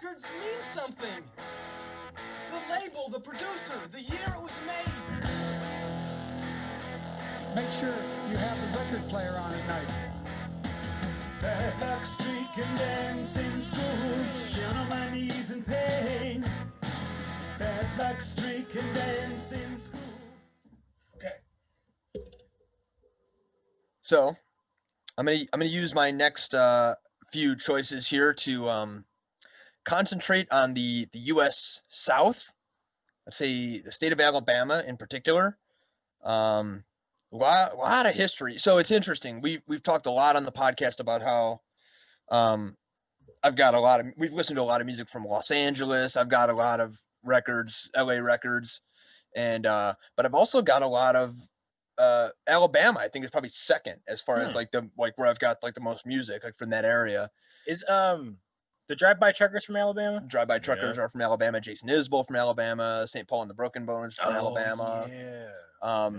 records mean something. The label, the producer, the year it was made. Make sure you have the record player on at night. Bad luck streak and dance in school, down on my knees in pain. Bad luck streak and dance in school. Okay. So I'm gonna use my next few choices here to concentrate on the U.S. South. Let's say the state of Alabama in particular. Lot of history. So it's interesting. We've talked a lot on the podcast about how we've listened to a lot of music from Los Angeles. I've got a lot of records, LA records, and but I've also got a lot of Alabama. I think is probably second as far as like where I've got like the most music like from that area. Is the Drive-By Truckers from Alabama? Drive-By Truckers are from Alabama. Jason Isbell from Alabama. St. Paul and the Broken Bones from Alabama. Yeah.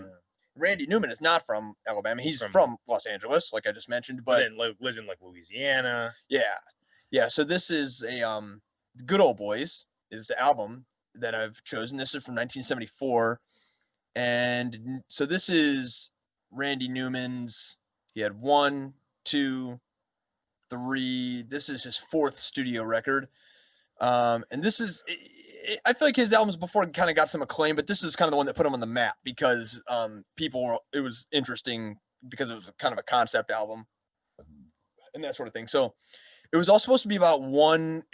Randy Newman is not from Alabama. He's from Los Angeles, like I just mentioned, but then lives in like Louisiana. Yeah. So this is a Good Old Boys is the album that I've chosen. This is from 1974, and so this is Randy Newman's. He had 1, 2, 3. This is his 4th studio record, and this is. I feel like his albums before kind of got some acclaim, but this is kind of the one that put him on the map because it was interesting because it was kind of a concept album and that sort of thing. So it was all supposed to be about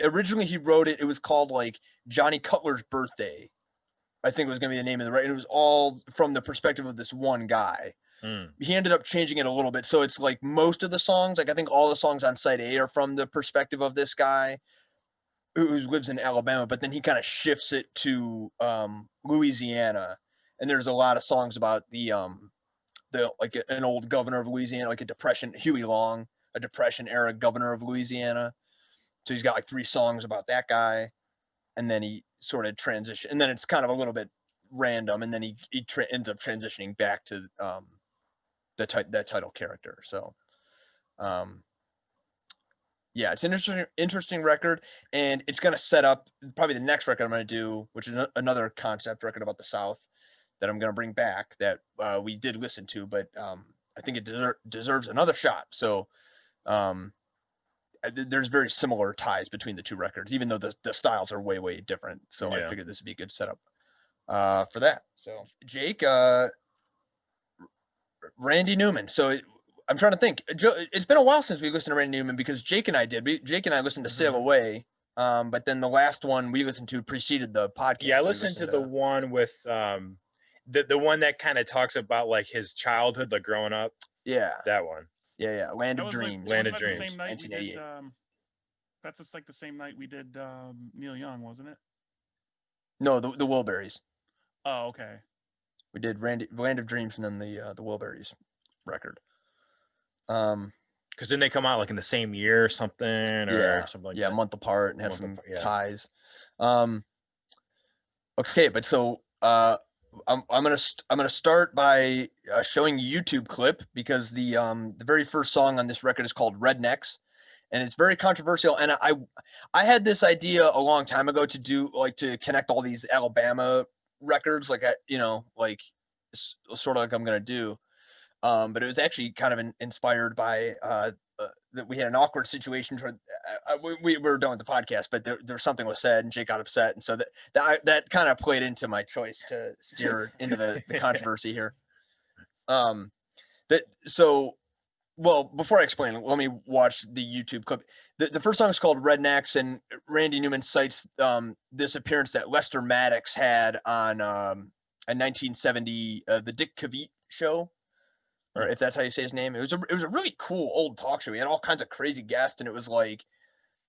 originally he wrote it. It was called like Johnny Cutler's Birthday. I think it was going to be the name of the record. It was all from the perspective of this one guy. He ended up changing it a little bit. So it's like most of the songs, like I think all the songs on side A are from the perspective of this guy who lives in Alabama, but then he kind of shifts it to Louisiana, and there's a lot of songs about the like an old governor of Louisiana, like Huey Long, a Depression era governor of Louisiana. So he's got like 3 songs about that guy, and then he sort of transition, and then it's kind of a little bit random, and then he ends up transitioning back to that title character. So. Yeah, it's an interesting record, and it's going to set up probably the next record I'm going to do, which is another concept record about the South that I'm going to bring back that we did listen to, but I think it deserves another shot. So there's very similar ties between the 2 records, even though the styles are way, way different. So I figured this would be a good setup for that. So Jake, Randy Newman. So I'm trying to think. It's been a while since we listened to Randy Newman because Jake and I listened to Sail Away. But then the last one we listened to preceded the podcast. Yeah, I listened to the one with the one that kind of talks about like his childhood, like growing up. Yeah. That one. Yeah. Land of Dreams. Land of Dreams. The same night we did, that's just like the same night we did Neil Young, wasn't it? No, the Wilburys. Oh, okay. We did Land of Dreams and then the Wilburys record. Because then they come out like in the same year or something, or something like that. A month apart and have some ties. Okay, but so I'm gonna start by showing you a YouTube clip because the very first song on this record is called Rednecks, and it's very controversial. And I had this idea a long time ago to do to connect all these Alabama records, like sort of like I'm gonna do. But it was actually kind of inspired by that we had an awkward situation. We were done with the podcast, but there was something was said, and Jake got upset, and so that kind of played into my choice to steer into the controversy here. Before I explain, let me watch the YouTube clip. The first song is called Rednecks, and Randy Newman cites this appearance that Lester Maddox had on a 1970 the Dick Cavett show. Or if that's how you say his name. It was a really cool old talk show. He had all kinds of crazy guests, and it was like,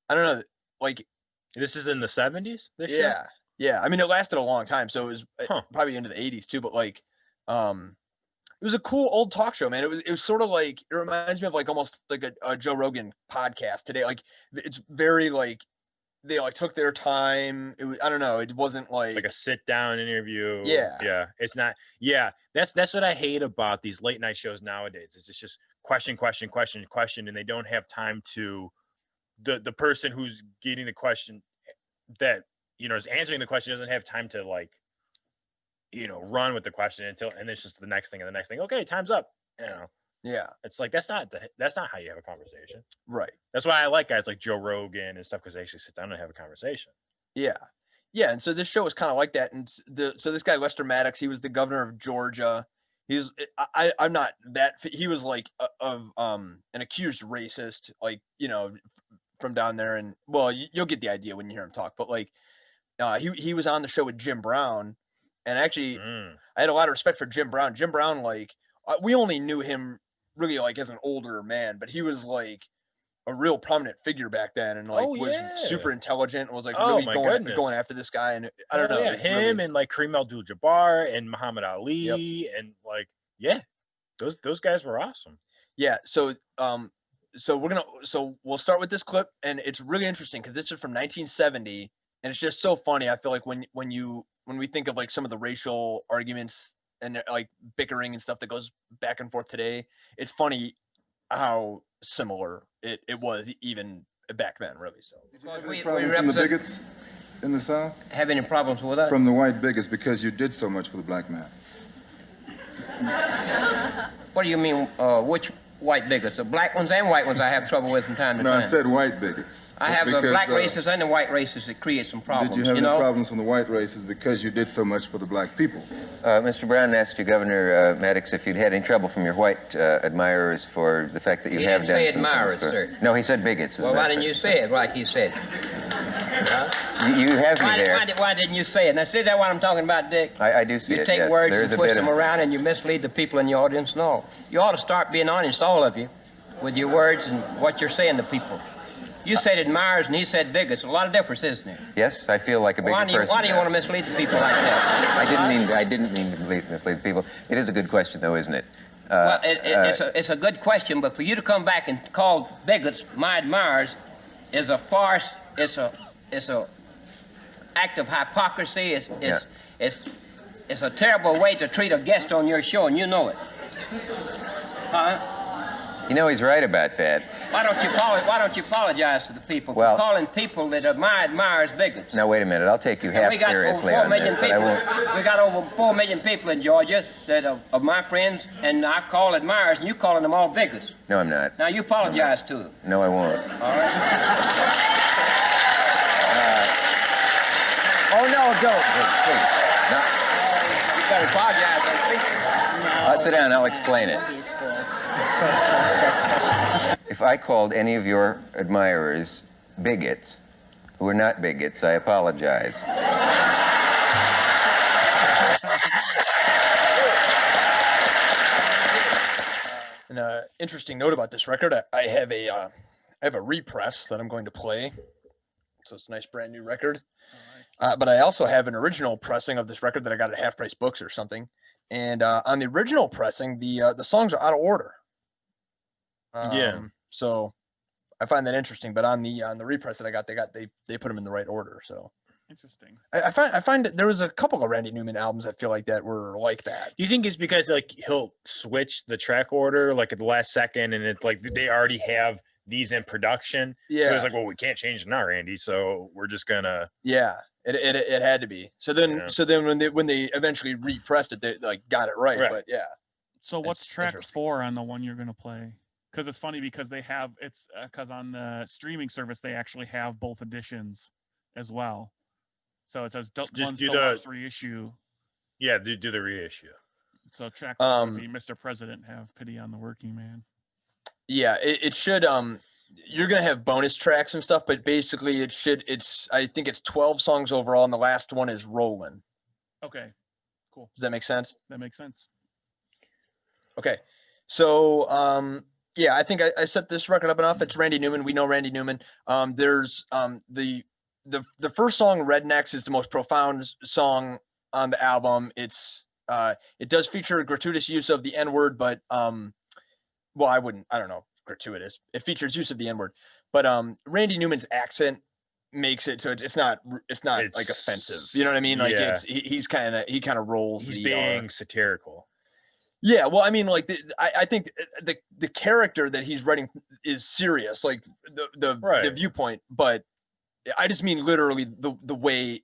I don't know, like this is in the 70s. Yeah. I mean, it lasted a long time, so it was probably into the 80s too. But like, it was a cool old talk show, man. It was sort of like it reminds me of like almost like a Joe Rogan podcast today. Like it's very like they like took their time. It was, I don't know. It wasn't like a sit down interview. Yeah. It's not. Yeah. That's what I hate about these late night shows nowadays. It's just question. And they don't have time to the person who's getting the question that, you know, is answering the question, doesn't have time to like, you know, run with the question and it's just the next thing and the next thing. Okay, time's up. You know, Yeah. it's like that's not how you have a conversation. Right. That's why I like guys like Joe Rogan and stuff, because they actually sit down and have a conversation. Yeah. Yeah. And so this show was kind of like that. And so this guy, Lester Maddox, he was the governor of Georgia. I'm not that, he was like an accused racist, like, you know, from down there. And well, you'll get the idea when you hear him talk, but like, he was on the show with Jim Brown. And actually, I had a lot of respect for Jim Brown. Jim Brown, like, we only knew him really like as an older man, but he was like a real prominent figure back then, and like was super intelligent and was like really going after this guy. And I don't know, him and like Kareem Abdul-Jabbar and Muhammad Ali and like those guys were awesome. Yeah. So we'll start with this clip, and it's really interesting because this is from 1970, and it's just so funny. I feel like when we think of like some of the racial arguments and like bickering and stuff that goes back and forth today, it's funny how similar it was even back then, really. So did you have any problems from the bigots in the South? Have any problems with us? From the white bigots, because you did so much for the black man. What do you mean, which white bigots? The black ones and white ones I have trouble with from time to time. No, I said white bigots. I have the black races and the white races that create some problems. Did you have any problems from the white races because you did so much for the black people? Mr. Brown asked you, Governor Maddox, if you'd had any trouble from your white admirers for the fact that you have done some things. He didn't say admirers, sir. No, he said bigots. Well, why didn't you say it like he said? You have me there. Why didn't you say it? Now, see that what I'm talking about, Dick? I do see it, You take words and push them around and you mislead the people in the audience and all. You ought to start being honest, all of you, with your words and what you're saying to people. You said admirers and he said bigots. A lot of difference, isn't there? Yes, I feel like a bigot person. Why do you want to mislead the people like that? I didn't mean to mislead the people. It is a good question, though, isn't it? Well, it's a good question, but for you to come back and call bigots my admirers is a farce. It's a act of hypocrisy. It's a terrible way to treat a guest on your show, and you know it. Huh? You know, he's right about that. Why don't you apologize to the people for calling people that are my admirers bigots? Now, wait a minute. I'll take you half seriously on this, but I won't. We got over 4 million people in Georgia that are my friends, and I call admirers, and you calling them all bigots. No, I'm not. Now, you apologize to them. No, I won't. All right. Oh, no, don't. Please. No. You got to apologize to the people. Sit down. I'll explain it. If I called any of your admirers bigots who are not bigots, I apologize. An interesting note about this record, I have a repress that I'm going to play. So it's a nice brand new record. But I also have an original pressing of this record that I got at Half Price Books or something. And on the original pressing, the songs are out of order. So I find that interesting. But on the repress that I got, they put them in the right order. So interesting. I find that there was a couple of Randy Newman albums I feel like that were like that. Do you think it's because like he'll switch the track order like at the last second, and it's like they already have these in production? Yeah. So it's like, well, we can't change it now, Randy. So we're just gonna. Yeah. It had to be. So then when they eventually repressed it, they like got it right. But yeah. So what's track 4 on the one you're gonna play? Because it's funny because they have because on the streaming service they actually have both editions as well. So it says one's deluxe reissue. Yeah, do the reissue. So track 4 would be Mr. President, Have Pity on the Working Man. Yeah, it should. You're gonna have bonus tracks and stuff, but basically I think it's 12 songs overall, and the last one is Rollin'. Okay, cool. Does that make sense? That makes sense. Okay, so yeah, I think I set this record up enough. It's Randy Newman. We know Randy Newman. There's the first song, Rednecks, is the most profound song on the album. It does feature gratuitous use of the N-word, but well, I don't know, gratuitous. It features use of the N-word, but Randy Newman's accent makes it so it's not like offensive. You know what I mean? Like he kind of rolls. He's being satirical. Yeah, well, I mean, like I think the character that he's writing is serious, like the viewpoint, but I just mean literally the way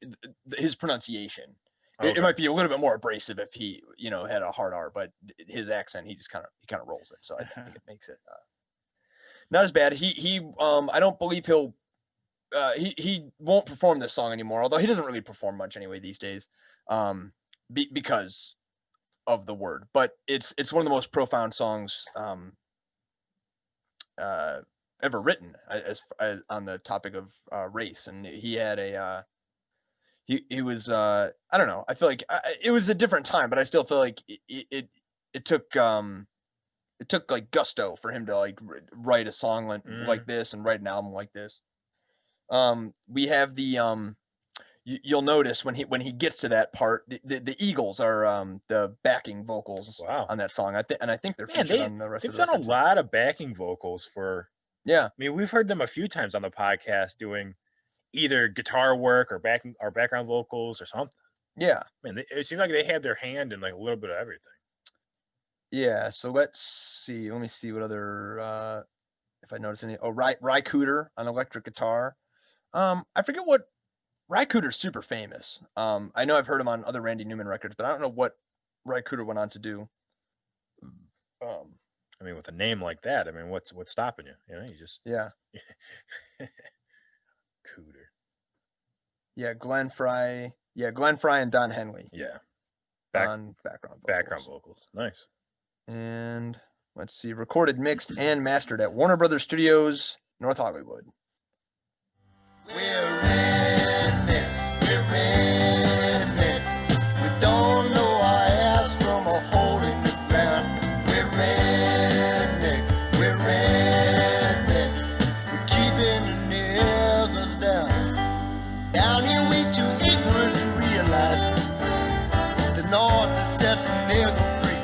his pronunciation. It might be a little bit more abrasive if he, had a hard R, but his accent, he just kind of rolls it. So I think it makes it not as bad. I don't believe he won't perform this song anymore, although he doesn't really perform much anyway these days, because of the word. But it's one of the most profound songs ever written as on the topic of race. And he had he was I don't know. I feel like it was a different time, but I still feel like it took like gusto for him to like write a song like this and write an album like this. We have the you'll notice when he gets to that part, the Eagles are the backing vocals on that song. I think they're featured on the rest they've of the done a lot of backing vocals for. Yeah, I mean, we've heard them a few times on the podcast doing either guitar work or background vocals or something. Yeah, man, it seemed like they had their hand in like a little bit of everything. Yeah, so let's see. Let me see what other if I notice any. Oh, Ry Cooder on electric guitar. I forget what Ry Cooder's super famous. I know I've heard him on other Randy Newman records, but I don't know what Ry Cooder went on to do. I mean, with a name like that, I mean, what's stopping you? You just Cooder. Yeah, Glenn Fry. Yeah, Glenn Fry and Don Henley. Yeah, on background vocals. Nice. And let's see, recorded, mixed, and mastered at Warner Brothers Studios, North Hollywood. We're rednecks, we don't know our ass from a hole in the ground. We're rednecks, we're keeping the niggers down. Down here we too ignorant to realize the North is set the nigger free.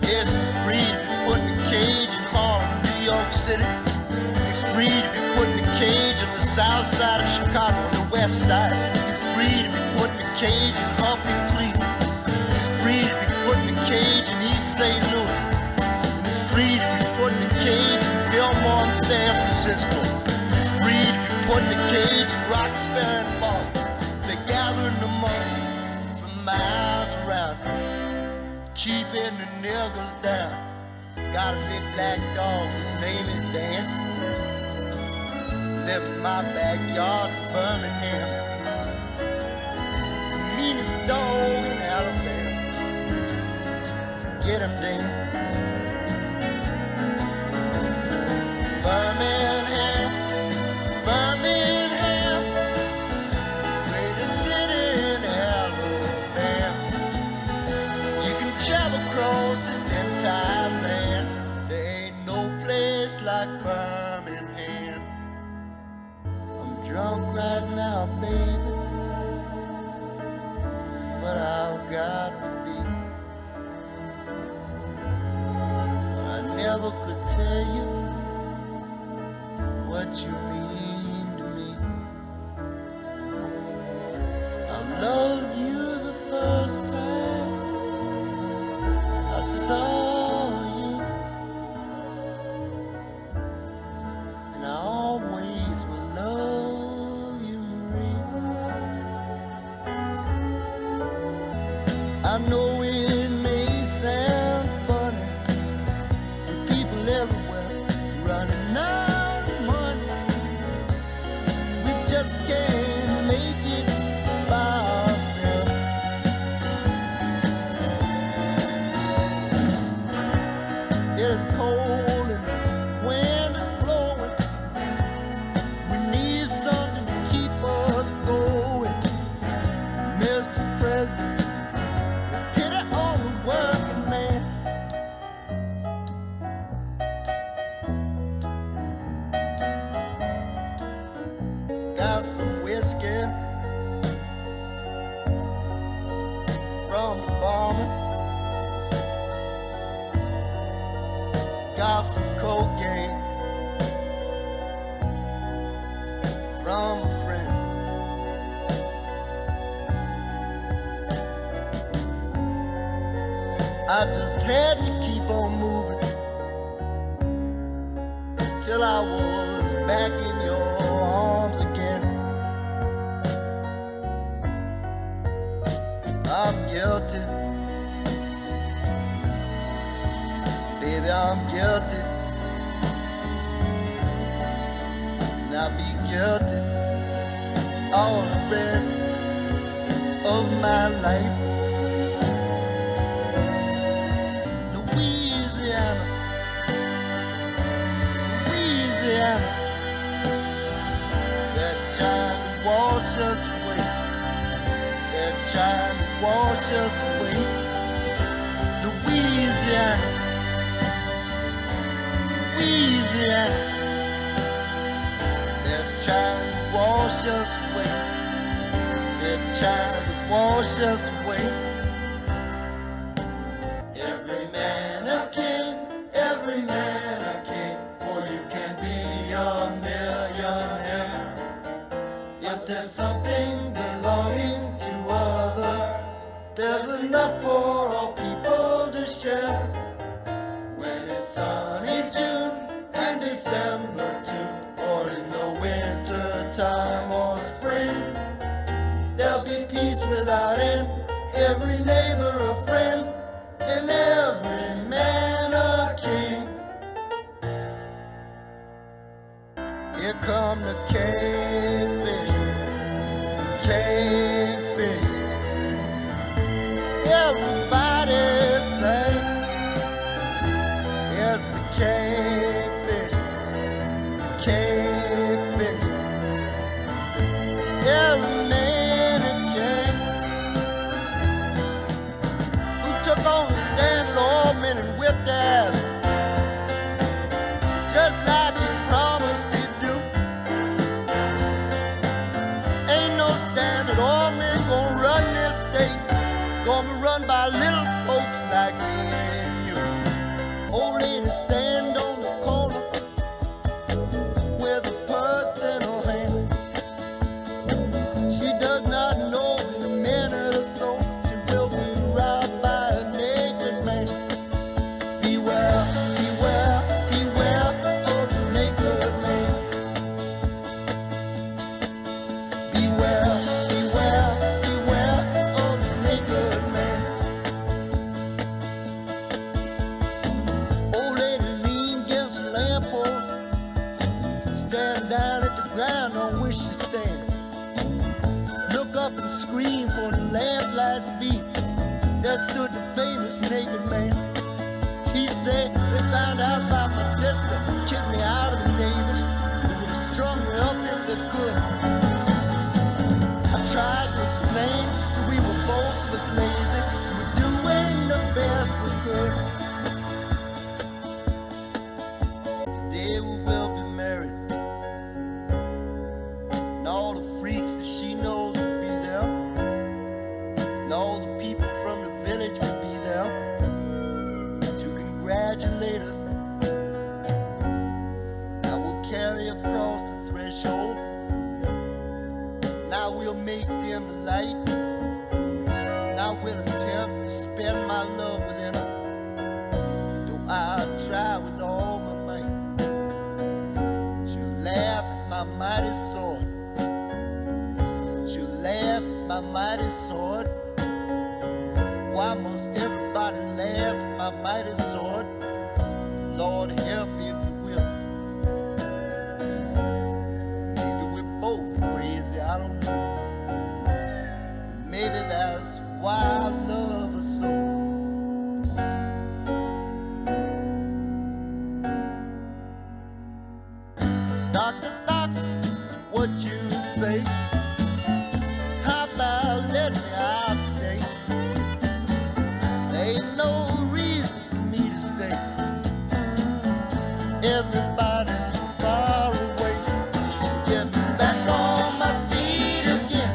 Yes, it's free to be put in a cage in Harlem, New York City. It's free to be put in a cage on the south side of Chicago, on the west side. It's free to be put in a cage in Humphrey, Cleveland. It's free to be put in a cage in East St. Louis. And it's free to be put in a cage in Fillmore and San Francisco. It's free to be put in a cage in Roxbury and Boston. They're gathering the money from miles around, keeping the niggers down. Got a big black dog, his name is Dan. Live in my backyard in Birmingham. It's the meanest dog in Alabama. Get him, Dan. Birmingham, greatest city in Alabama. You can travel across this entire land. There ain't no place like Birmingham. I'm drunk right now, baby, but I've got to be. I never could tell you what you mean to me. I loved you the first time I saw you, and I always will love you, Marie. I know it may sound funny, with people everywhere running out of money. We just can't make it by ourselves. It is cold and the wind is blowing. We need something to keep us going. Mr. President, pity on the working man. Got some whiskey from the barman. Got some cocaine from a friend. I just had to keep on moving till I was back in your and I'll be guilty all the rest of my life. Louisiana, Louisiana, they're trying to wash us away. They're trying to wash us away. Louisiana, Louisiana, they're trying to wash us away. They're trying to wash us away. Every man a king, every man a king, for you can be a millionaire. If there's something belonging to others, there's enough for all people to share. When it's sunny June and December too, or in the winter time or spring, there'll be peace without end, every neighbor a friend, and every man a king. Here come the kingfish, kingfish. Everybody sing. Here's the kingfish, kingfish. Every man a king. Who took on the stand at all men and whipped ass, just like he promised he'd do. Ain't no stand at all men gonna run this state, gonna be run by little folks like me and you. Old lady stand on the corner with a purse in her hand. She does not know in a minute or so she will be robbed by a naked man. Beware, beware, beware of the naked man. Beware, beware, beware of the naked man. Old lady leaned against the lamppost, staring down at the ground on which she stands. Look up and scream for the lamplights beat. There stood the famous naked man. He said, they found out about my sister, kicked me out of the Navy. They would have strung me up if they could. I tried to explain that we were both of us lazy. We're doing the best we could. Today we will be married, and all the freaks that she knows will be there, and all the people from the village will be there to congratulate us. Now we'll carry across the threshold. Now we'll make them the light. Now we'll attempt to spend my love within her, though I'll try with all my might. She'll laugh at my mighty sword. She'll laugh at my mighty sword. Why must everybody laugh at my mighty sword? Lord, help me if you will. Maybe we're both crazy, I don't know. Maybe that's why I love her so. Doctor, doctor, what you say? How about letting me out today? There ain't no reason for me to stay. Everybody's so far away. Get me back on my feet again.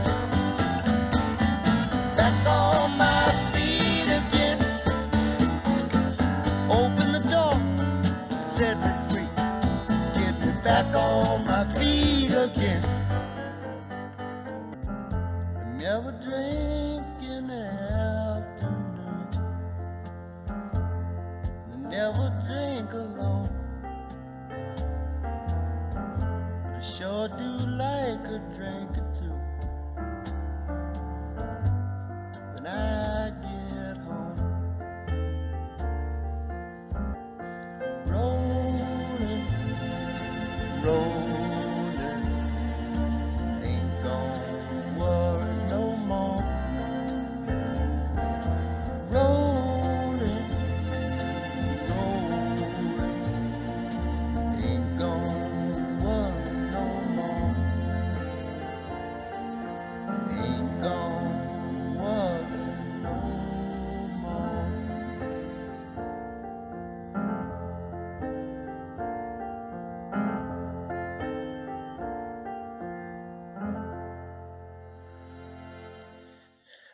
Back on my feet again. Open the door, set me free. Get me back on my feet again. Never drink in the afternoon. Never drink alone. But I sure do like a drink or two when I get home. Rolling, rolling,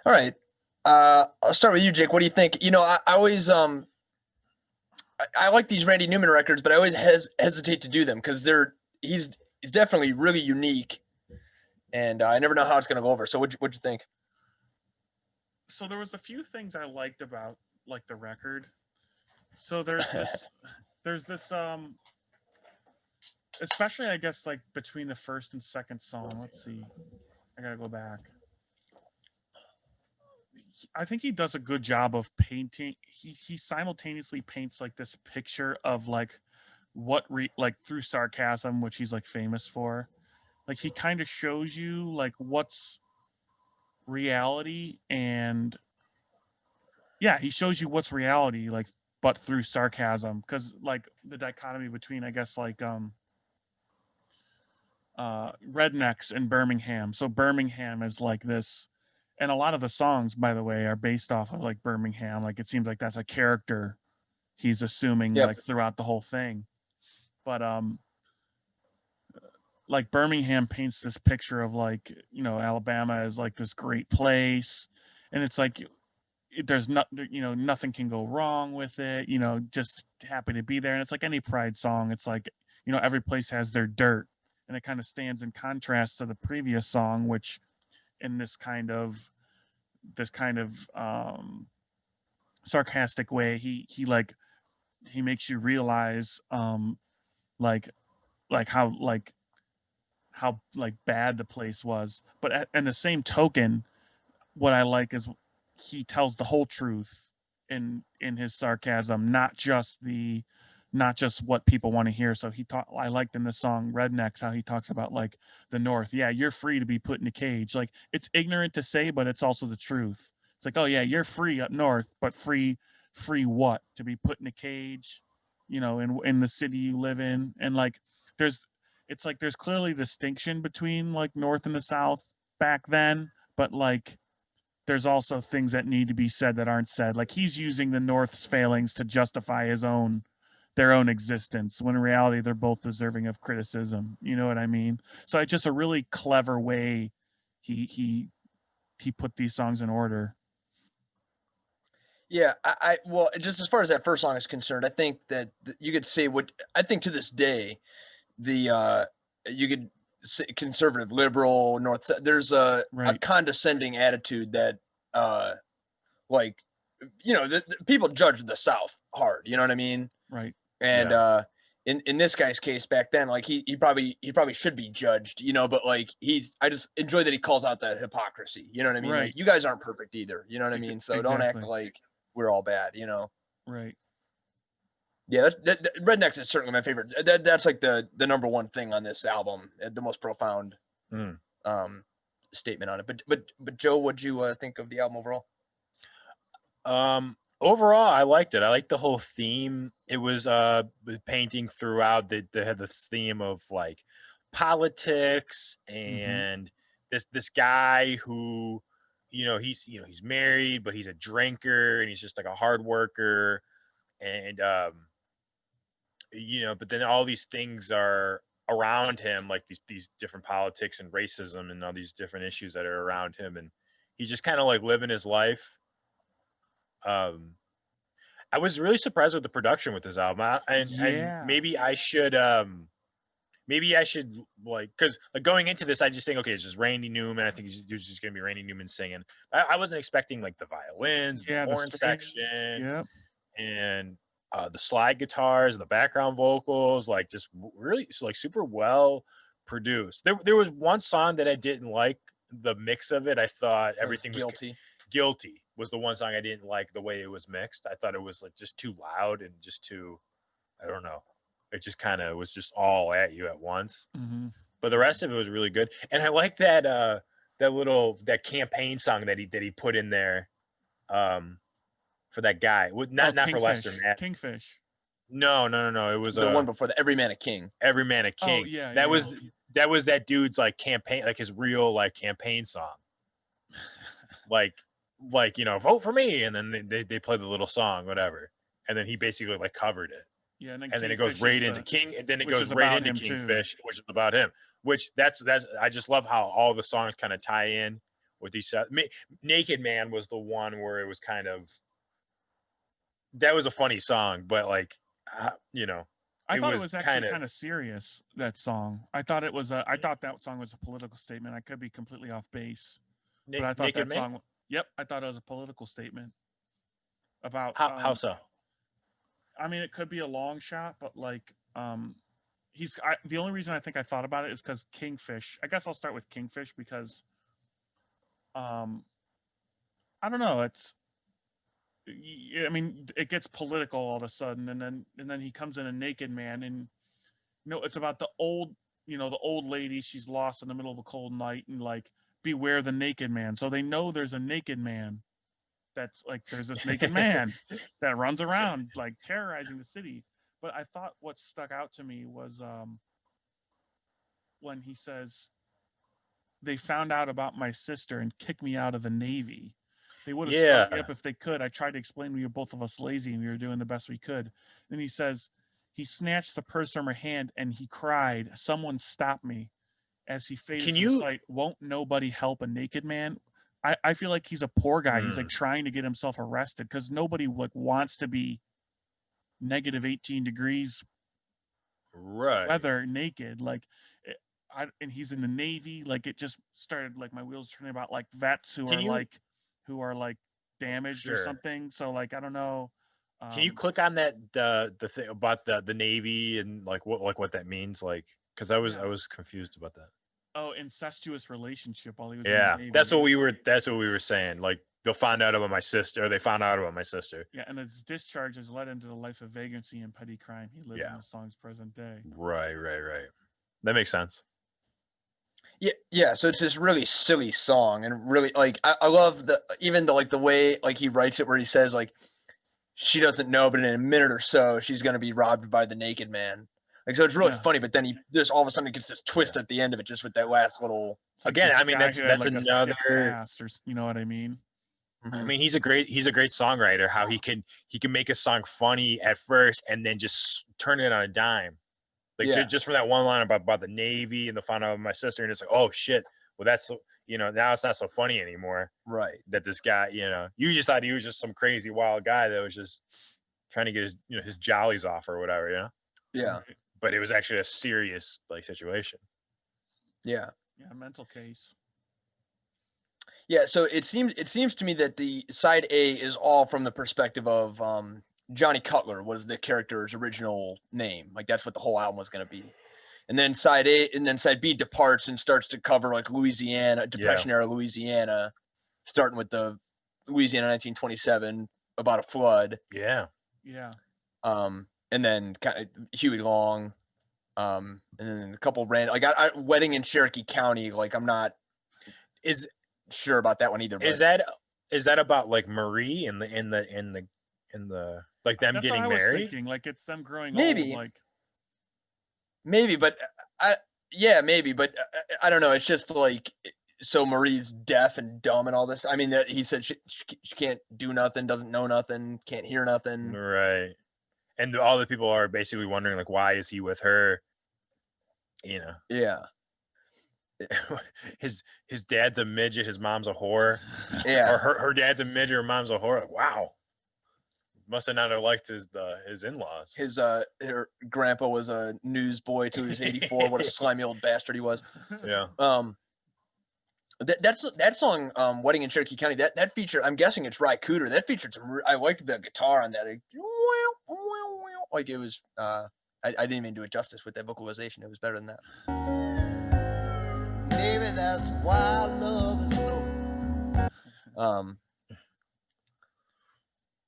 All right. I'll start with you, Jake. What do you think? You know, I always I like these Randy Newman records, but I always hesitate to do them because he's definitely really unique, and I never know how it's going to go over. So what'd you think? So there was a few things I liked about like the record. So there's this especially I guess like between the first and second song. Let's see. I gotta go back. I think he does a good job of painting. He simultaneously paints like this picture of like like through sarcasm, which he's like famous for. Like he kind of shows you like what's reality, and yeah, he shows you what's reality, like, but through sarcasm, because like the dichotomy between I guess like rednecks and Birmingham. So Birmingham is like this, and a lot of the songs, by the way, are based off of like Birmingham. Like it seems like that's a character he's assuming like throughout the whole thing. But like Birmingham paints this picture of like, you know, Alabama is like this great place, and it's like there's not, you know, nothing can go wrong with it, you know, just happy to be there. And it's like any pride song, it's like, you know, every place has their dirt, and it kind of stands in contrast to the previous song, which in this kind of sarcastic way, he makes you realize like how bad the place was. But in the same token, what I like is he tells the whole truth in his sarcasm, not just what people want to hear. So I liked in the song Rednecks how he talks about like the North. Yeah, you're free to be put in a cage. Like it's ignorant to say, but it's also the truth. It's like, oh yeah, you're free up north, but free what? To be put in a cage, you know, in the city you live in. And like it's like there's clearly distinction between like North and the South back then, but like there's also things that need to be said that aren't said. Like he's using the North's failings to justify their own existence, when in reality they're both deserving of criticism. You know what I mean? So it's just a really clever way he put these songs in order. Yeah, well, just as far as that first song is concerned, I think that you could say what I think to this day, you could say conservative, liberal, north. There's a condescending attitude that, like, you know, the people judge the South hard. You know what I mean? Right. And in this guy's case back then, like he probably should be judged, you know, but like I just enjoy that he calls out the hypocrisy. You know what I mean? Right. Like, you guys aren't perfect either. You know what I mean? So don't act like we're all bad, you know? Right. Yeah, Rednecks is certainly my favorite. That's like the number one thing on this album, the most profound statement on it. But Joe, what'd you think of the album overall? Overall, I liked it. I liked the whole theme. It was painting throughout. They had this theme of like politics and this guy who, you know, he's married, but he's a drinker and he's just like a hard worker, and you know, but then all these things are around him, like these different politics and racism and all these different issues that are around him, and he's just kind of like living his life. I was really surprised with the production with this album, and maybe I should like, because like going into this, I just think, okay, it's just Randy Newman. I think it's just gonna be Randy Newman singing. I wasn't expecting like the violins, the horn section, and the slide guitars and the background vocals, like just really like super well produced. There was one song that I didn't like the mix of it. I thought everything was Guilty was the one song I didn't like the way it was mixed. I thought it was like just too loud and just too, I don't know. It just kind of was just all at you at once. But the rest of it was really good. And I like that that campaign song that he put in there for that guy. Not for Lester Matt. Kingfish. No. It was the one before Every Man a King. Every Man a King. Oh, yeah. That was that dude's like campaign, like his real like campaign song. like, you know, vote for me, and then they play the little song, whatever, and then he basically like covered it. Yeah, and then it goes right into King, and then it goes right into Kingfish, which is about him. Which that's I just love how all the songs kind of tie in with these Naked Man was the one where it was kind of, that was a funny song, but like, you know, I thought it was actually kind of serious, that song. I thought that song was a political statement. I could be completely off base, but I thought that song. Yep, I thought it was a political statement about how so. I mean, it could be a long shot, but like, the only reason I think I thought about it is because Kingfish. I guess I'll start with Kingfish because, I don't know. I mean, it gets political all of a sudden, and then he comes in a naked man, and it's about the old lady. She's lost in the middle of a cold night, and like, beware the naked man. So they know there's a naked man. That's like, there's this naked man that runs around like terrorizing the city. But I thought what stuck out to me was when he says, they found out about my sister and kicked me out of the Navy. They would have struck me up if they could. I tried to explain we were both of us lazy and we were doing the best we could. Then he says, he snatched the purse from her hand and he cried, someone stop me. As he faded from sight, won't nobody help a naked man? I feel like he's a poor guy. He's like trying to get himself arrested because nobody like wants to be negative 18 degrees weather naked. Like, and he's in the Navy. Like, it just started like my wheels turning about like vets who are like damaged or something. So like, I don't know. Can you click on that the thing about the Navy and like what that means? Like, because I was confused about that. Oh, incestuous relationship while he was. Yeah, in the Navy. that's what we were saying. Like, they'll find out about my sister. Or they found out about my sister. Yeah, and his discharge has led him to the life of vagrancy and petty crime he lives in the song's present day. Right. That makes sense. Yeah. So it's this really silly song, and really like I love the way like he writes it, where he says like, she doesn't know, but in a minute or so she's gonna be robbed by the naked man. Like, so it's really funny, but then he just all of a sudden gets this twist at the end of it, just with that last little. Again, I mean, that's like another. Past, or, you know what I mean? I mean, he's a great songwriter. How he can make a song funny at first and then just turn it on a dime. Like, just from that one line about the Navy and the find out of my sister, and it's like, oh shit, well that's now it's not so funny anymore. Right. That this guy, you just thought he was just some crazy wild guy that was just trying to get his his jollies off or whatever, Yeah. But it was actually a serious like situation. Yeah, mental case. Yeah, so it seems to me that the side A is all from the perspective of Johnny Cutler was the character's original name. Like, that's what the whole album was going to be. And then side B departs and starts to cover like Louisiana, Depression era Louisiana, starting with the Louisiana 1927 about a flood. Yeah. And then kind of Huey Long, and then a couple random like Wedding in Cherokee County. Like, I'm not sure about that one either. Is that about like Marie in the like them That's getting what I was married? thinking. Like, it's them growing Maybe. old. Like, maybe, but maybe, but I don't know. It's just like, so Marie's deaf and dumb and all this. I mean, he said she can't do nothing, doesn't know nothing, can't hear nothing. Right. And all the people are basically wondering, like, why is he with her? Yeah. His dad's a midget, his mom's a whore. Yeah. Or her dad's a midget, her mom's a whore. Like, wow. Must have not have liked his in-laws. Her grandpa was a newsboy till he was 84. What a slimy old bastard he was. Yeah. That song, Wedding in Cherokee County, that feature, I'm guessing it's Ry Cooder. That featured I liked the guitar on that. Like it was, I didn't even do it justice with that vocalization. It was better than that. Maybe that's why love is so.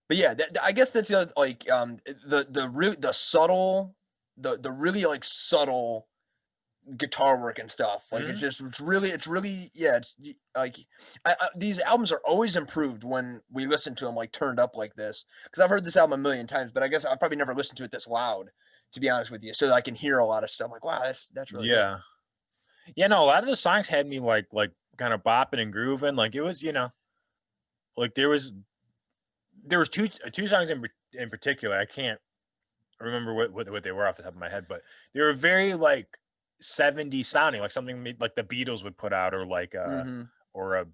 But yeah, I guess that's the other, like, the subtle, the really like subtle guitar work and stuff. Like, it's really, yeah. It's like, these albums are always improved when we listen to them like turned up like this. Because I've heard this album a million times, but I guess I probably never listened to it this loud, to be honest with you, so that I can hear a lot of stuff. Like, wow, that's really good. Yeah. No, a lot of the songs had me like kind of bopping and grooving. Like, it was, like there was two songs in particular. I can't remember what they were off the top of my head, but they were very like 70s sounding, like something like the Beatles would put out, or like or a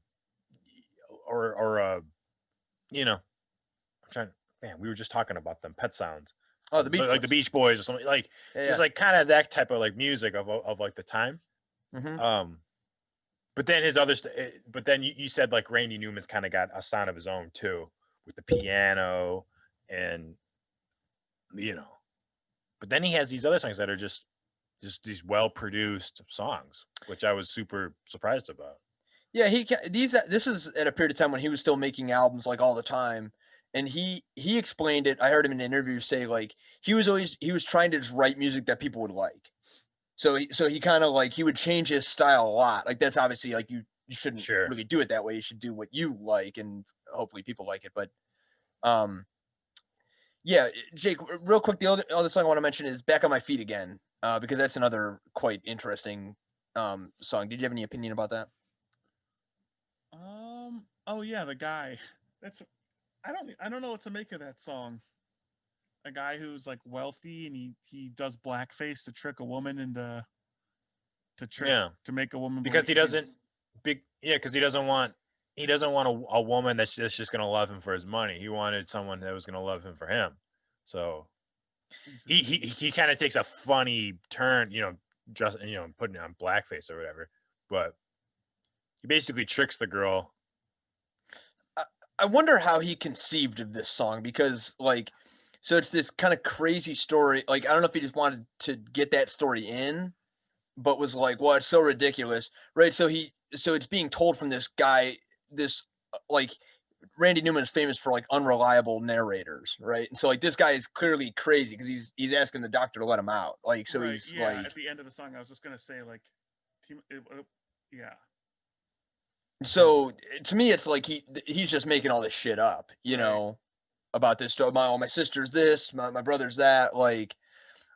you know, I'm trying. Man, we were just talking about them Pet Sounds. Oh, the Beach like Boys. the Beach Boys or something, like just like kind of that type of like music of like the time. But then his other, but then you said like Randy Newman's kind of got a sound of his own too, with the piano and But then he has these other songs that are just these well produced songs, which I was super surprised about. Yeah, this is at a period of time when he was still making albums like all the time. And he explained it. I heard him in an interview say like he was trying to just write music that people would like. So he kind of like he would change his style a lot. Like that's obviously like you shouldn't really do it that way. You should do what you like and hopefully people like it. But yeah, Jake, real quick, the other song I want to mention is Back on My Feet Again, because that's another quite interesting song. Did you have any opinion about that? Oh yeah, the guy. I don't know what to make of that song. A guy who's like wealthy and he does blackface to trick a woman into to make a woman because he doesn't because he doesn't want a woman that's just gonna love him for his money. He wanted someone that was gonna love him for him. So he kind of takes a funny turn, just putting on blackface or whatever, but he basically tricks the girl. I wonder how he conceived of this song because so it's this kind of crazy story. Like, I don't know if he just wanted to get that story in, but was like, well, it's so ridiculous. Right. So it's being told from this guy, Randy Newman is famous for like unreliable narrators. Right. And so like, this guy is clearly crazy because he's asking the doctor to let him out. Like, so right, he's like, at the end of the song, I was just going to say like, yeah. So to me, it's like he's just making all this shit up, about this story. My sister's this, my brother's that, like.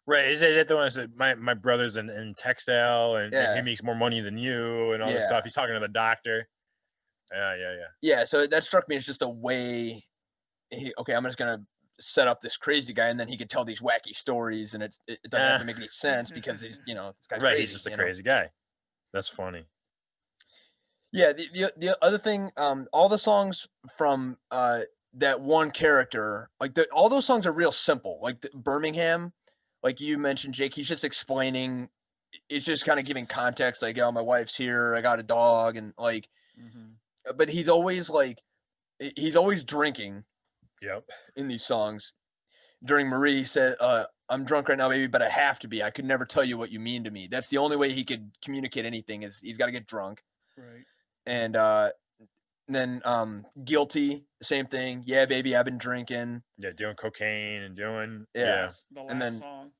Right. Is that the one that said my brother's in textile and he makes more money than you and all this stuff? He's talking to the doctor. Yeah. So that struck me as just a way. I'm just gonna set up this crazy guy, and then he could tell these wacky stories, and it doesn't have to make any sense because he's this guy's right. Crazy, he's just a crazy guy. That's funny. Yeah. The other thing, all the songs from that one character, like all those songs are real simple. Like Birmingham, like you mentioned, Jake, he's just explaining. It's just kind of giving context, like, oh, my wife's here, I got a dog, and like. But he's always drinking. Yep. In these songs. During Marie, he said, I'm drunk right now, baby, but I have to be. I could never tell you what you mean to me. That's the only way he could communicate anything is he's got to get drunk. Right. And then Guilty, same thing. Yeah, baby, I've been drinking. Yeah, doing cocaine and doing the last song.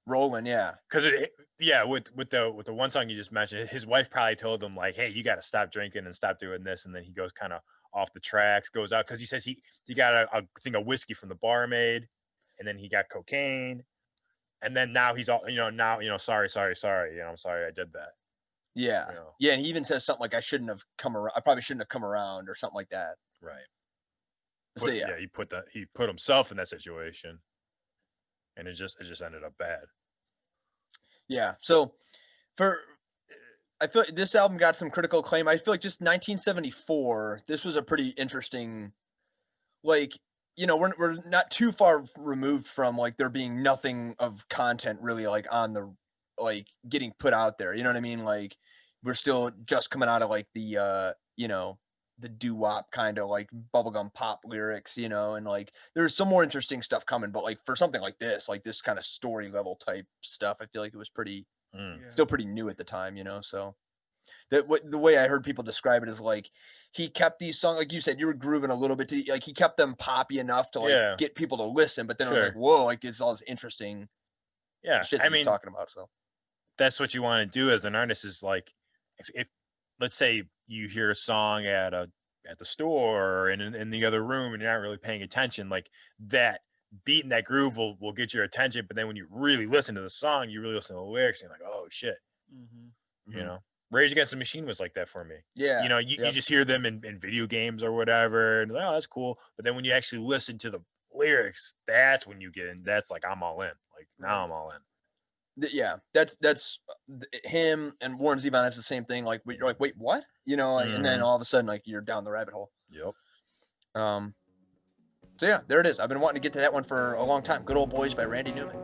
Rolling, yeah. Because with the one song you just mentioned, his wife probably told him like, "Hey, you got to stop drinking and stop doing this," and then he goes kind of off the tracks, goes out because he says he got a thing of whiskey from the barmaid, and then he got cocaine, and then now he's all sorry, I'm sorry I did that. Yeah, yeah, and he even says something like, I probably shouldn't have come around or something like that. Right. So he put himself in that situation. And it just ended up bad. Yeah. So I feel like this album got some critical acclaim. I feel like just 1974, this was a pretty interesting, we're not too far removed from like there being nothing of content really like on the, like getting put out there. You know what I mean? Like we're still just coming out of like the, the doo-wop kind of like bubblegum pop lyrics, and like there's some more interesting stuff coming, but like for something like this kind of story level type stuff, I feel like it was pretty still pretty new at the time, so the way I heard people describe it is like he kept these songs, like you said, you were grooving a little bit to, like he kept them poppy enough to like get people to listen, but then it was like, whoa, like it's all this interesting shit that he's talking about. So that's what you want to do as an artist is like if let's say you hear a song at the store or in the other room and you're not really paying attention, like that beat and that groove will get your attention. But then when you really listen to the song, you really listen to the lyrics and you're like, oh shit. Rage Against the Machine was like that for me. Yeah. You just hear them in video games or whatever. And oh, that's cool. But then when you actually listen to the lyrics, that's when you get in. That's like, I'm all in. Like now I'm all in. Yeah, that's him, and Warren Zevon has the same thing. Like you're like, wait, what? You know, like, and then all of a sudden, like you're down the rabbit hole. Yep. So yeah, there it is. I've been wanting to get to that one for a long time. Good Old Boys by Randy Newman.